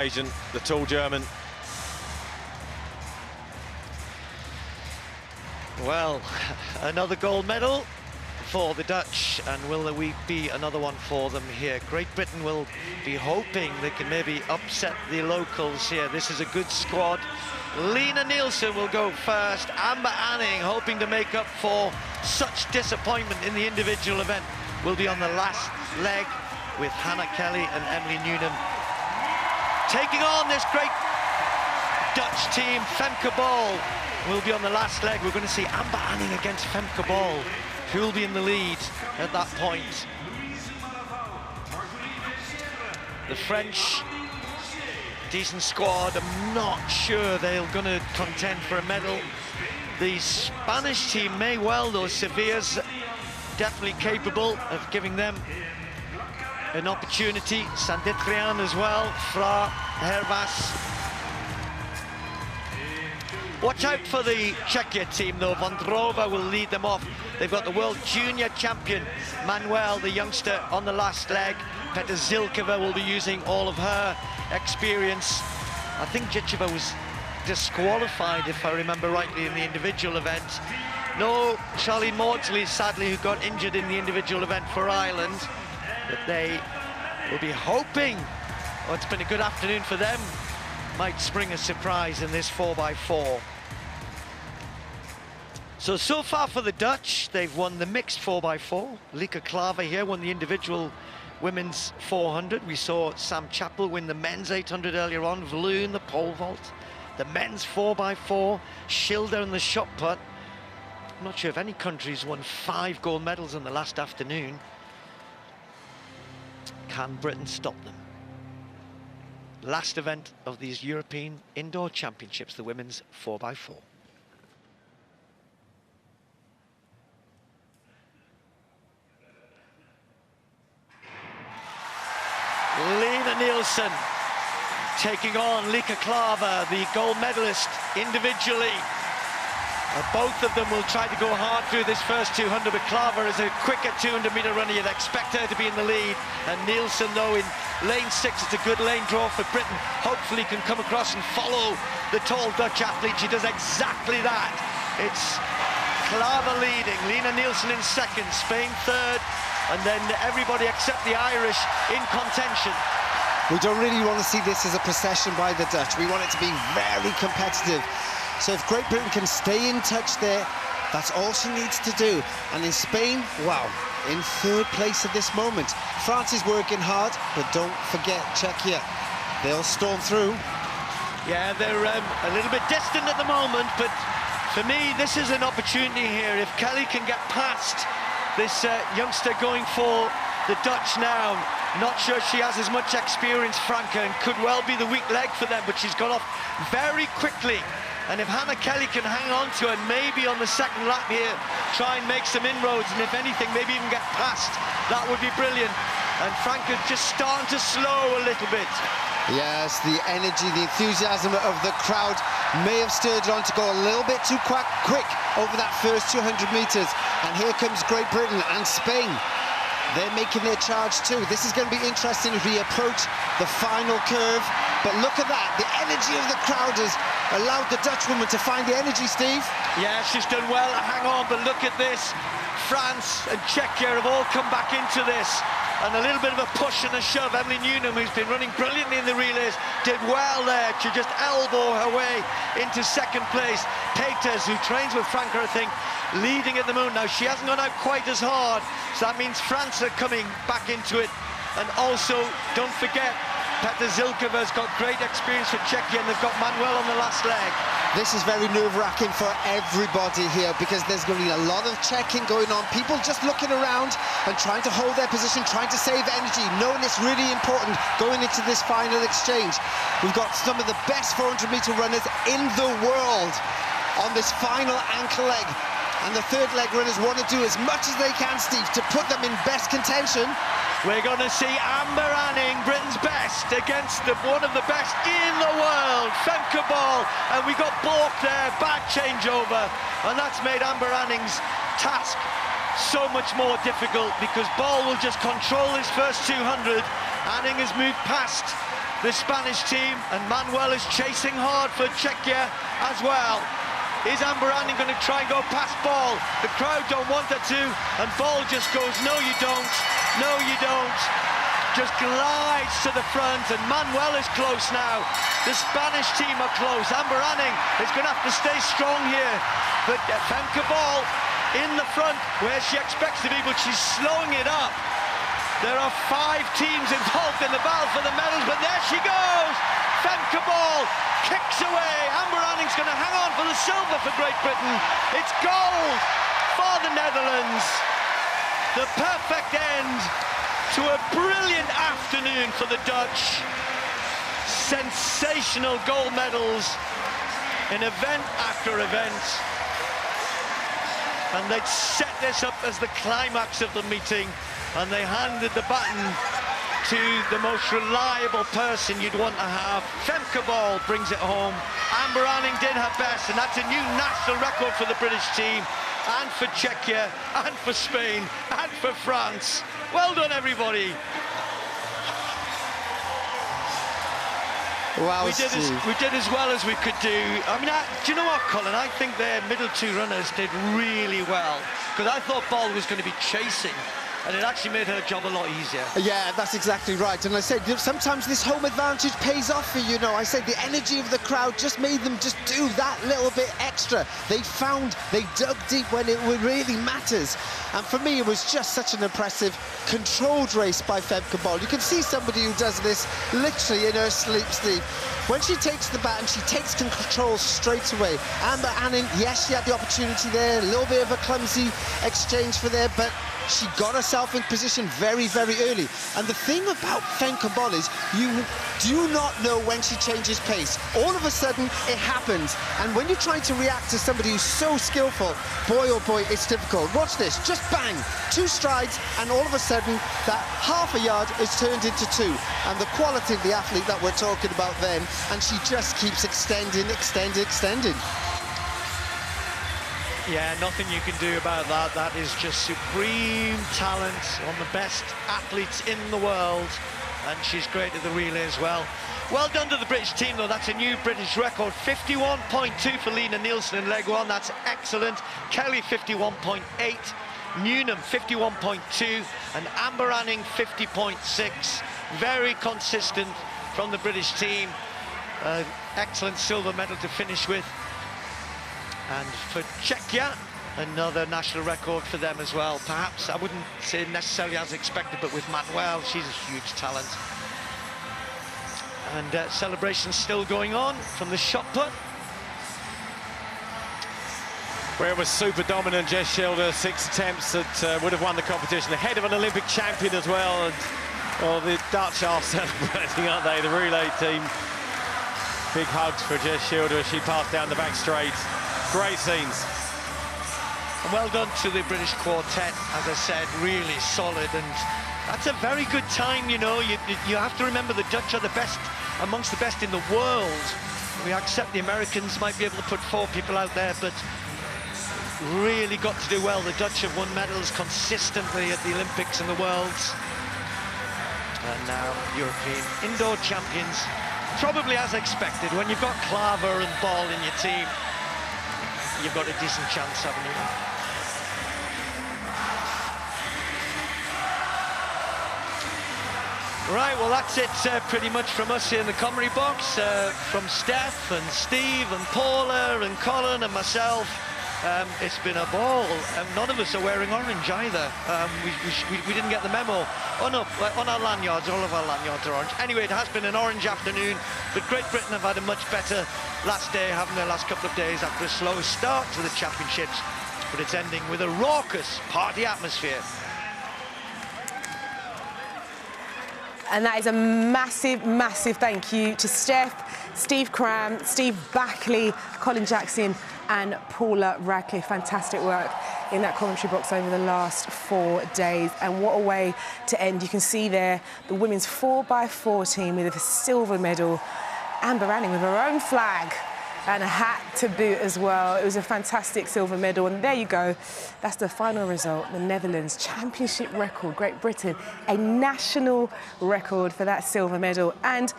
Agent, the tall German. Well, another gold medal for the Dutch, and will there be another one for them here? Great Britain will be hoping they can maybe upset the locals here. This is a good squad. Lena Nielsen will go first. Amber Anning, hoping to make up for such disappointment in the individual event, will be on the last leg with Hannah Kelly and Emily Newnham taking on this great Dutch team. Femke Bol will be on the last leg. We're going to see Amber Anning against Femke Bol. Who will be in the lead at that point? The French, decent squad. I'm not sure they're going to contend for a medal. The Spanish team may well, though. Sevilla's definitely capable of giving them an opportunity. Saint-Étienne as well, Fra, Hervas. Watch out for the Czechia team, though. Vondrova will lead them off. They've got the world junior champion, Manuel, the youngster, on the last leg. Petr Zilkova will be using all of her experience. I think Jicheva was disqualified, if I remember rightly, in the individual event. No, Charlie Maudsley, sadly, who got injured in the individual event for Ireland. But they will be hoping, oh, it's been a good afternoon for them, might spring a surprise in this 4x4. So far for the Dutch, they've won the mixed 4x4. Lieke Klaver here won the individual women's 400. We saw Sam Chappell win the men's 800 earlier on. Vloon, the pole vault. The men's 4x4. Schilder in the shot put. I'm not sure if any country's won 5 gold medals in the last afternoon. Can Britain stop them? Last event of these European Indoor Championships, the women's 4x4. Lena Nielsen taking on Lieke Klaver, the gold medalist individually. Both of them will try to go hard through this first 200, but Klaver is a quicker 200-meter runner. You'd expect her to be in the lead. And Nielsen, though, in lane 6, it's a good lane draw for Britain. Hopefully can come across and follow the tall Dutch athlete. She does exactly that. It's Klaver leading, Lena Nielsen in second, Spain third, and then everybody except the Irish in contention. We don't really want to see this as a procession by the Dutch. We want it to be very competitive. So if Great Britain can stay in touch there, that's all she needs to do. And in Spain, wow, in third place at this moment. France is working hard, but don't forget Czechia. They'll storm through. Yeah, they're a little bit distant at the moment, but for me, this is an opportunity here. If Kelly can get past this youngster going for the Dutch now, not sure she has as much experience, Franca, and could well be the weak leg for them, but she's got off very quickly. And if Hannah Kelly can hang on to it, maybe on the second lap here, try and make some inroads, and if anything, maybe even get past, that would be brilliant. And Franca just starting to slow a little bit. Yes, the energy, the enthusiasm of the crowd may have stirred on to go a little bit too quick over that first 200 meters. And here comes Great Britain and Spain. They're making their charge too. This is going to be interesting as we approach the final curve. But look at that, the energy of the crowd has allowed the Dutch woman to find the energy, Steve. Yeah, she's done well to hang on, but look at this. France and Czechia have all come back into this. And a little bit of a push and a shove. Emily Newnham, who's been running brilliantly in the relays, did well there to just elbow her way into second place. Peters, who trains with Franca, I think, leading at the moment. Now, she hasn't gone out quite as hard, so that means France are coming back into it. And also, don't forget, Petr Zilkova's got great experience for Czechia, and they've got Manuel on the last leg. This is very nerve-wracking for everybody here, because there's going to be a lot of checking going on. People just looking around and trying to hold their position, trying to save energy, knowing it's really important going into this final exchange. We've got some of the best 400-meter runners in the world on this final ankle leg. And the third leg runners want to do as much as they can, Steve, to put them in best contention. We're going to see Amber Anning, Britain's best, against one of the best in the world, Femke Bol. And we got balked there, bad changeover. And that's made Amber Anning's task so much more difficult, because Bol will just control his first 200. Anning has moved past the Spanish team, and Manuel is chasing hard for Czechia as well. Is Amber-Anning going to try and go past Ball? The crowd don't want her to, and Ball just goes, no you don't, no you don't. Just glides to the front, and Manuel is close now. The Spanish team are close. Amber-Anning is going to have to stay strong here, but Femke Ball in the front where she expects to be, but she's slowing it up. There are 5 teams involved in the battle for the medals, but there she goes! Femke Ball kicks away. Amber-Anning's going to hang on for the silver for Great Britain. It's gold for the Netherlands. The perfect end to a brilliant afternoon for the Dutch. Sensational gold medals in event after event. And they'd set this up as the climax of the meeting, and they handed the baton to the most reliable person you'd want to have. Femke Ball brings it home. Amber-Anning did her best, and that's a new national record for the British team, and for Czechia, and for Spain, and for France. Well done, everybody. Wow, we did as well as we could do. I mean, do you know what, Colin? I think their middle 2 runners did really well, because I thought Ball was going to be chasing, and it actually made her job a lot easier. Yeah, that's exactly right. And I said, sometimes this home advantage pays off for you. Know, I said the energy of the crowd just made them just do that little bit extra. They dug deep when it really matters. And for me, it was just such an impressive, controlled race by Femke Ball. You can see somebody who does this literally in her sleep. When she takes the baton, she takes control straight away. Amber-Anning, yes, she had the opportunity there, a little bit of a clumsy exchange for there, but she got herself in position very, very early. And the thing about Femke Ball is you do not know when she changes pace. All of a sudden, it happens. And when you're trying to react to somebody who's so skillful, boy, oh boy, it's difficult. Watch this, just bang, 2 strides, and all of a sudden, that half a yard is turned into 2. And the quality of the athlete that we're talking about then, and she just keeps extending. Yeah, nothing you can do about that. That is just supreme talent, one of the best athletes in the world, and she's great at the relay as well. Well done to the British team, though. That's a new British record. 51.2 for Lena Nielsen in leg 1. That's excellent. Kelly, 51.8. Newnham, 51.2. And Amber-Anning, 50.6. Very consistent from the British team. Excellent silver medal to finish with. And for Czechia, another national record for them as well. Perhaps, I wouldn't say necessarily as expected, but with Manuel, she's a huge talent. And celebrations still going on from the shot put. Where it was super dominant, Jess Schilder, 6 attempts that would have won the competition, ahead of an Olympic champion as well. And, well, the Dutch are celebrating, aren't they? The relay team. Big hugs for Jess Schilder as she passed down the back straight. Great scenes. And well done to the British quartet, as I said, really solid, and that's a very good time, you know. You have to remember the Dutch are the best, amongst the best in the world. We accept the Americans might be able to put 4 people out there, but really got to do well. The Dutch have won medals consistently at the Olympics and the Worlds. And now European indoor champions, probably as expected. When you've got Klaver and Ball in your team, you've got a decent chance, haven't you? Right, well, that's it pretty much from us here in the commentary box. From Steph and Steve and Paula and Colin and myself. It's been a ball. None of us are wearing orange either. We didn't get the memo. Oh no, on our lanyards, all of our lanyards are orange. Anyway, it has been an orange afternoon, but Great Britain have had a much better last day, having their last couple of days after a slow start to the championships, but it's ending with a raucous party atmosphere. And that is a massive, massive thank you to Steph, Steve Cram, Steve Backley, Colin Jackson and Paula Radcliffe. Fantastic work in that commentary box over the last 4 days. And what a way to end. You can see there the women's 4x4 team with a silver medal. Amber-Anning with her own flag and a hat to boot as well. It was a fantastic silver medal. And there you go. That's the final result. The Netherlands championship record. Great Britain, a national record for that silver medal. And